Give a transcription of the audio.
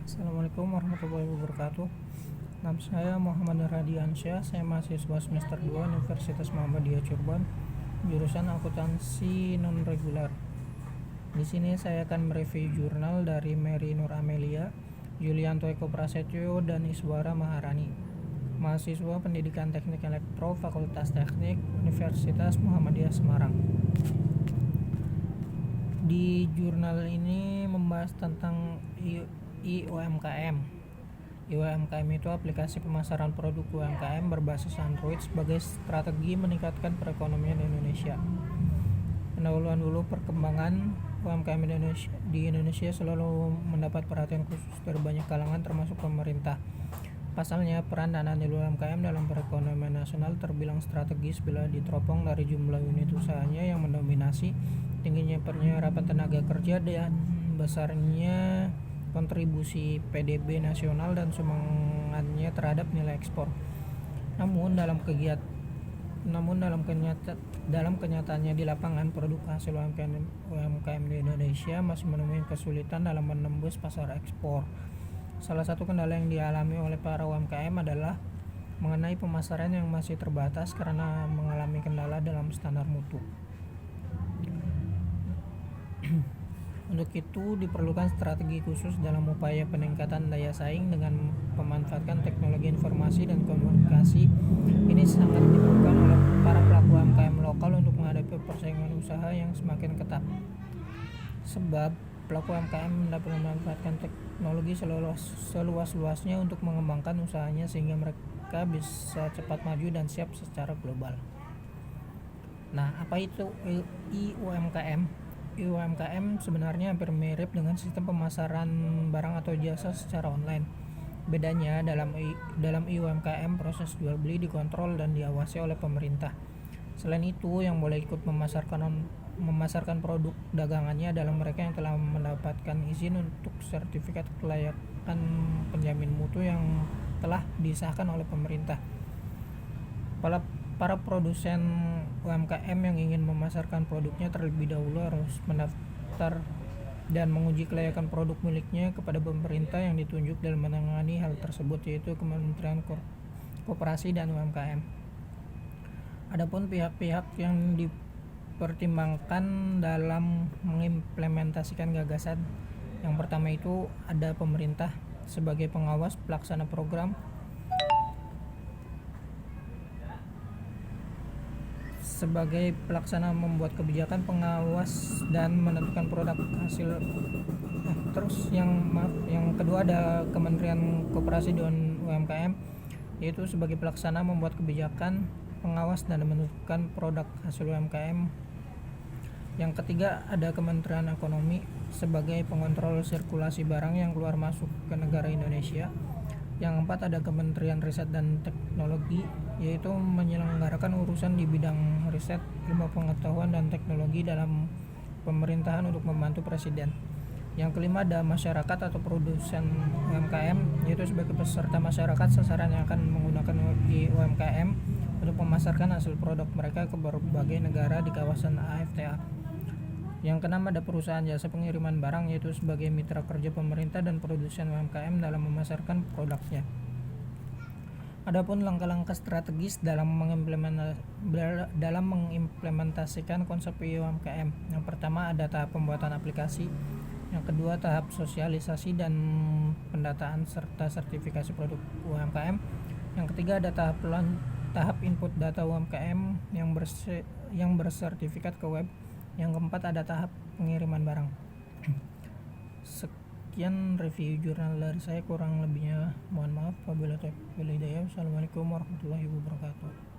Assalamualaikum warahmatullahi wabarakatuh. Nama saya Muhammad Radiansyah. Saya mahasiswa semester 2 Universitas Muhammadiyah Cirebon, jurusan akuntansi non reguler. Di sini saya akan mereview jurnal dari Mary Nur Amelia, Yulianto Eko Prasetyo, dan Iswara Maharani, mahasiswa Pendidikan Teknik Elektro Fakultas Teknik Universitas Muhammadiyah Semarang. Di jurnal ini membahas tentang IUMKM. IUMKM itu aplikasi pemasaran produk UMKM berbasis Android sebagai strategi meningkatkan perekonomian Indonesia. Pendahuluan dulu, perkembangan UMKM di Indonesia selalu mendapat perhatian khusus dari banyak kalangan termasuk pemerintah. Pasalnya, peran dan andil UMKM dalam perekonomian nasional terbilang strategis bila ditopang dari jumlah unit usahanya yang mendominasi, tingginya penyerapan tenaga kerja, dan besarnya kontribusi PDB nasional dan sumbangannya terhadap nilai ekspor. Namun dalam kenyataannya di lapangan, produk hasil UMKM di Indonesia masih menemui kesulitan dalam menembus pasar ekspor. Salah satu kendala yang dialami oleh para UMKM adalah mengenai pemasaran yang masih terbatas karena mengalami kendala dalam standar mutu. Untuk itu diperlukan strategi khusus dalam upaya peningkatan daya saing dengan memanfaatkan teknologi informasi dan komunikasi. Ini sangat diperlukan oleh para pelaku UMKM lokal untuk menghadapi persaingan usaha yang semakin ketat. Sebab pelaku UMKM dapat memanfaatkan teknologi seluas-luasnya untuk mengembangkan usahanya sehingga mereka bisa cepat maju dan siap secara global. Nah, apa itu IUMKM? UMKM sebenarnya hampir mirip dengan sistem pemasaran barang atau jasa secara online. Bedanya dalam UMKM proses jual beli dikontrol dan diawasi oleh pemerintah. Selain itu, yang boleh ikut memasarkan produk dagangannya adalah mereka yang telah mendapatkan izin untuk sertifikat kelayakan penjamin mutu yang telah disahkan oleh pemerintah. Para produsen UMKM yang ingin memasarkan produknya terlebih dahulu harus mendaftar dan menguji kelayakan produk miliknya kepada pemerintah yang ditunjuk dalam menangani hal tersebut, yaitu Kementerian Koperasi dan UMKM. Adapun pihak-pihak yang dipertimbangkan dalam mengimplementasikan gagasan, yang pertama itu ada pemerintah sebagai pengawas pelaksana program, sebagai pelaksana membuat kebijakan, pengawas dan menentukan produk hasil. Yang kedua ada Kementerian Koperasi dan UMKM, yaitu sebagai pelaksana membuat kebijakan, pengawas dan menentukan produk hasil UMKM. Yang ketiga ada Kementerian Ekonomi sebagai pengontrol sirkulasi barang yang keluar masuk ke negara Indonesia. Yang keempat ada Kementerian Riset dan Teknologi, yaitu menyelenggarakan urusan di bidang riset, ilmu pengetahuan dan teknologi dalam pemerintahan untuk membantu presiden. Yang kelima ada masyarakat atau produsen UMKM, yaitu sebagai peserta masyarakat sasaran yang akan menggunakan UMKM untuk memasarkan hasil produk mereka ke berbagai negara di kawasan AFTA. Yang keenam ada perusahaan jasa pengiriman barang, yaitu sebagai mitra kerja pemerintah dan produsen UMKM dalam memasarkan produknya. Adapun langkah-langkah strategis dalam mengimplementasikan konsep UMKM. Yang pertama ada tahap pembuatan aplikasi. Yang kedua tahap sosialisasi dan pendataan serta sertifikasi produk UMKM. Yang ketiga ada tahap input data UMKM yang bersertifikat ke web. Yang keempat ada tahap pengiriman barang. Sekian review jurnal dari saya, kurang lebihnya mohon maaf. Wabillahi taufiq wal hidayah. Wassalamualaikum warahmatullahi wabarakatuh.